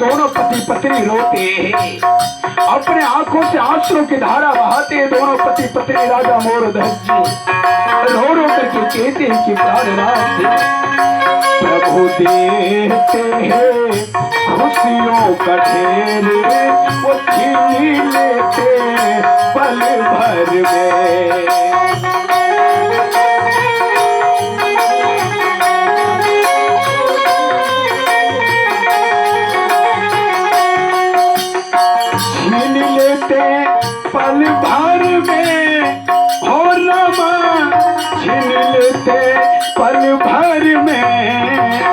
दोनों पति पत्नी रोते हैं, अपने आंखों से आंसुओं की धारा बहाते हैं। दोनों पति पत्नी राजा मोरध्वज रो रो करके कहते हैं कि प्राणनाथ प्रभु देते हैं खुशियों का ढेर, वो छीन लेते पल भर में। पल भर में हो रमा छीन लेते पल भर में।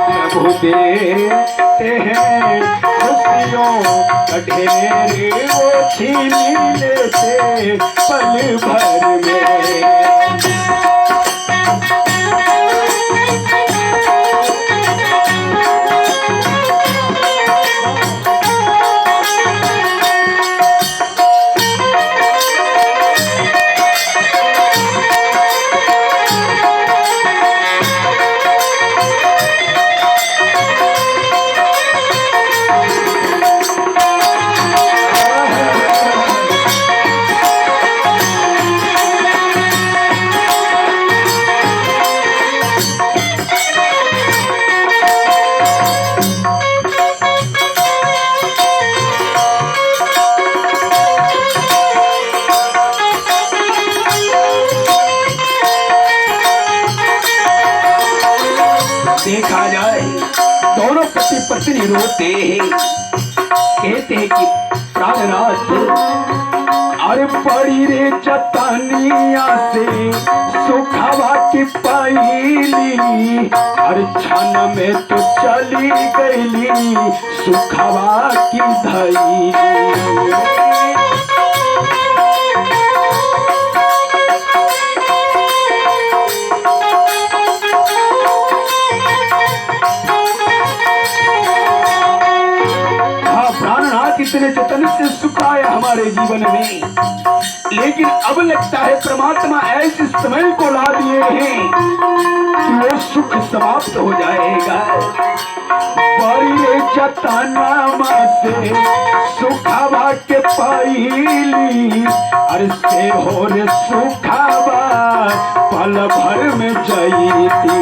प्रभु देते हैं खुशियों का ढेर, वो छीन लेते पल भर में। देखा जाए दोनों पति पत्नी रोते हैं, कहते हैं कि प्राणनाथ अरे पड़ी रे चतानिया से सुखावा की पाईली, अरे छन में तो चली गईली सुखावा की धई। इतने जतन से सुख आया हमारे जीवन में, लेकिन अब लगता है परमात्मा ऐसे समय को ला दिए हैं कि वो सुख समाप्त हो जाएगा। बड़ी जतनामा से सुखावा के पाईली, अरे से हो रे सुखावा पल भर में जईती।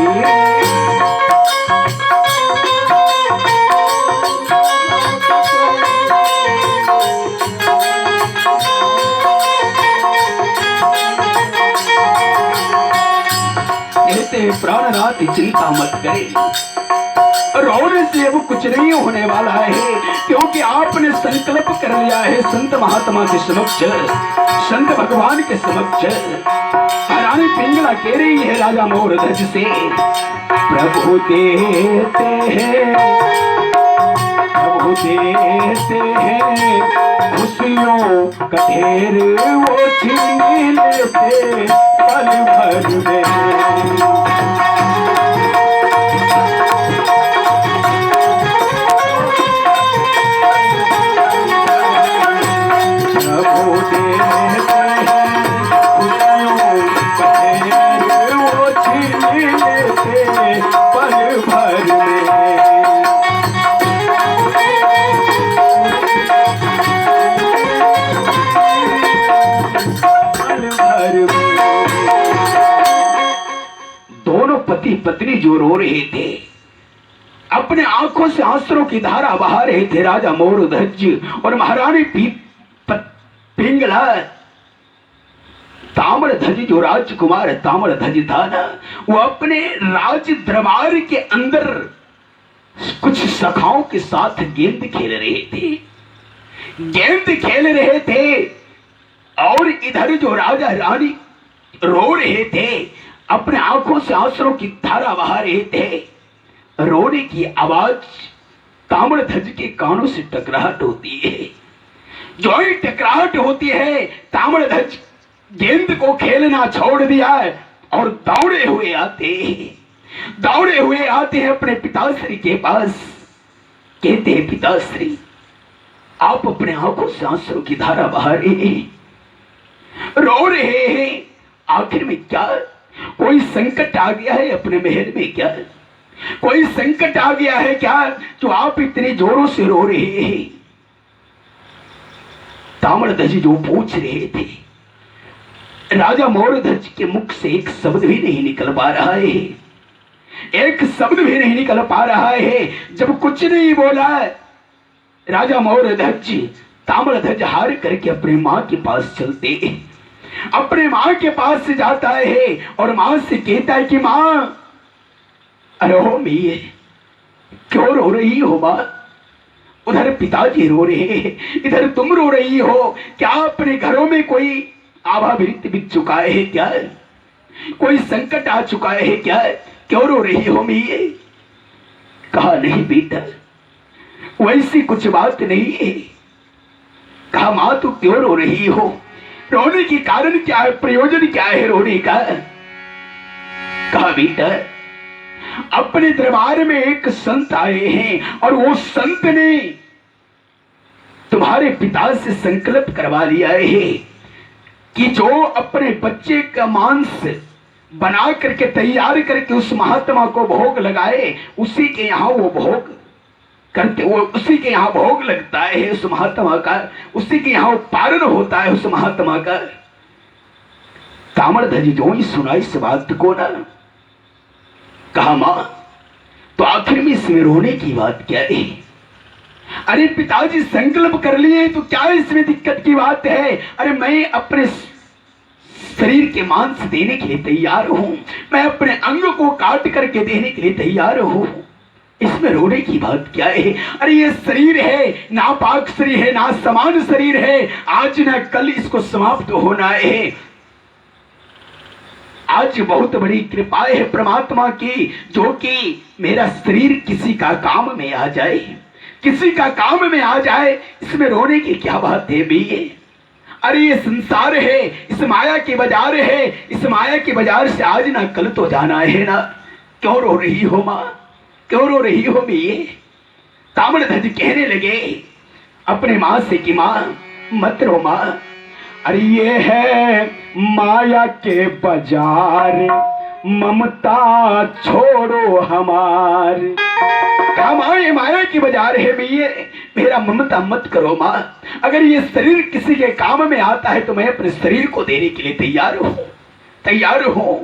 प्राणनाथ चिंता मत करें, रोने से अब कुछ नहीं होने वाला है, क्योंकि आपने संकल्प कर लिया है संत महात्मा के समक्ष, संत भगवान के समक्ष। रानी पिंगला कह रही है राजा मोरध्वज से, प्रभु देते हैं खुशियों का ढेर, वो छीन लेते पल भर में। पति पत्नी जो रो रहे थे, अपने आंखों से आंसुओं की धारा बहा रहे थे, राजा मोरध्वज और महारानी पिंगला। ताम्रध्वज जो राजकुमार ताम्रध्वज था ना, वो अपने राज दरबार के अंदर कुछ सखाओं के साथ गेंद खेल रहे थे और इधर जो राजा रानी रो रहे थे, अपने आंखों से आंसुओं की धारा बहा रहे थे। रोने की आवाज ताम्रध्वज के कानों से टकराहट होती है। जो ही टकराहट होती है, ताम्रध्वज गेंद को खेलना छोड़ दिया और दौड़े हुए आते हैं अपने पिताश्री के पास। कहते हैं, पिताश्री आप अपने आंखों से आंसुओं की धारा बहा रहे हैं, रो रहे हैं, आखिर में क्या कोई संकट आ गया है अपने महल में क्या? कोई संकट आ गया है क्या जो आप इतने जोरों से रो रहे हैं? ताम्रध्वज जो पूछ रहे थे, राजा मौर्यध्वज के मुख से एक शब्द भी नहीं निकल पा रहा है, एक शब्द भी नहीं निकल पा रहा है। जब कुछ नहीं बोला, राजा मौर्यध्वज ताम्रध्वज हार करके अपने मां के पास चलते, अपने मां के पास से जाता है और मां से कहता है कि मां, अरे हो मिये, क्यों रो रही हो मां? उधर पिताजी रो रहे हैं, इधर तुम रो रही हो। क्या अपने घरों में कोई आभावृत बीत चुका है क्या? कोई संकट आ चुका है क्या? क्यों रो रही हो मिये? कहा नहीं बेटा, वैसी कुछ बात नहीं है। कहा मां तू क्यों रो रही हो? रोने के कारण क्या है? प्रयोजन क्या है रोने का? कहा बेटा, अपने दरबार में एक संत आए हैं और वो संत ने तुम्हारे पिता से संकल्प करवा लिया है कि जो अपने बच्चे का मांस बना करके तैयार करके उस महात्मा को भोग लगाए, उसी के यहाँ वो भोग करते, वो उसी के यहाँ भोग लगता है उस महात्मा का, उसी के यहाँ पारण होता है उस महात्मा का। ताम्रध्वज जो ही सुना इस बात को ना, कहा मां तो आखिर में इसमें रोने की बात क्या है? अरे पिताजी संकल्प कर लिए तो क्या इसमें दिक्कत की बात है? अरे मैं अपने शरीर के मांस देने के लिए तैयार हूं, मैं अपने अंग को काट करके देने के लिए तैयार हूं, इसमें रोने की बात क्या है? अरे ये शरीर है, नापाक शरीर है, ना समान शरीर है, आज ना कल इसको समाप्त होना है। आज बहुत बड़ी कृपा है परमात्मा की, जो कि मेरा शरीर किसी का काम में आ जाए, किसी का काम में आ जाए, इसमें रोने की क्या बात है भैया? अरे ये संसार है, इस माया की बाजार है, इस माया की बाजार से आज ना कल तो जाना है ना। क्यों रो रही हो मां? क्यों रो रही हो भैया? ताम्रध्वज कहने लगे अपने मां से कि मां मत रो मां, अरे ये है माया के बाजार, ममता छोड़ो हमार। कहा मां ये माया की बाजार है भैया, मेरा ममता मत करो मां। अगर ये शरीर किसी के काम में आता है तो मैं अपने शरीर को देने के लिए तैयार हूं, तैयार हूं।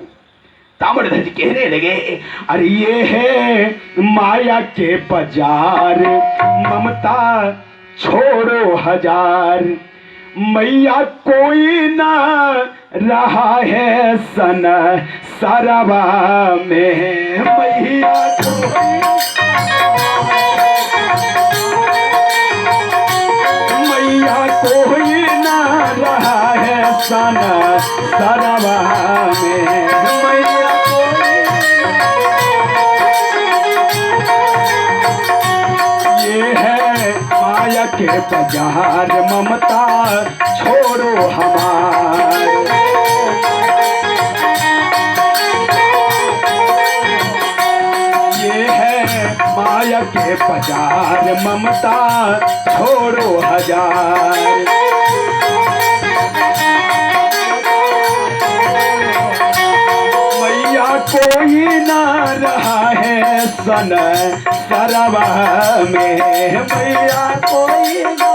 ताम्रध्वज कहने लगे अरे ये है माया के बाजार, ममता छोड़ो हजार, मैया कोई ना रहा है सन सरवा में, मैया कोई ना रहा है सन सरवा में, मैया ये है माया के बाजार, ममता छोड़ो हमार। ये है माया के बाजार, ममता छोड़ो हजार, मैया कोई ना रहा है सन सरवा में, मैया कोई ना,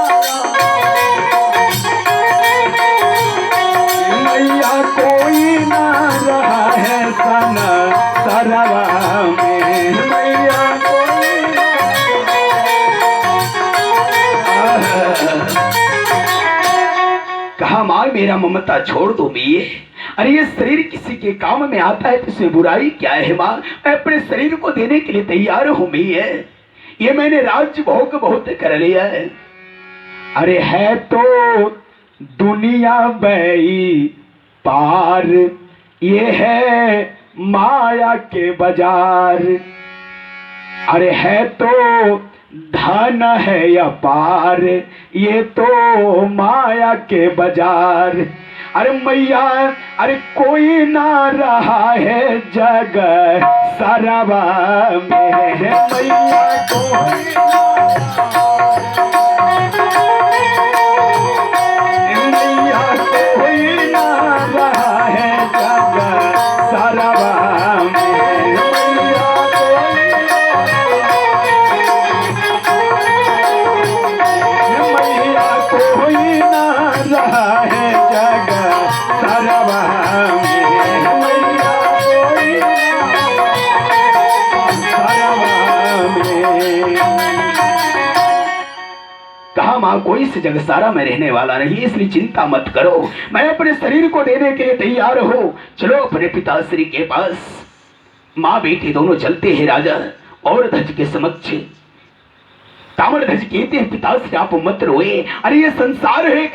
मैया कोई ना रहा है सन सरवा में, मैया कोई कहा मां मेरा ममता छोड़ दो मिये। अरे ये शरीर किसी के काम में आता है तो इसमें बुराई क्या है मां? मैं अपने शरीर को देने के लिए तैयार हूं मिये। ये मैंने राज्य भोग बहुत कर लिया है। अरे है तो दुनिया बई पार, ये है माया के बाजार, अरे है तो धन है अपार, ये तो माया के बाजार, अरे मैया अरे कोई ना रहा है जग सरवा में, मैया कोई ना रहा है जग सरवा में, मैया कोई यहाँ कोई से जग सारा में रहने वाला नहीं, इसलिए चिंता मत करो। मैं अपने शरीर को देने के लिए तैयार हूँ। चलो अपने पिताश्री के पास। माँ बेटी दोनों चलते हैं राजा और ध्वज के समक्ष। ताम्रध्वज कहते हैं पिताश्री आप मत रोए, अरे ये संसार है।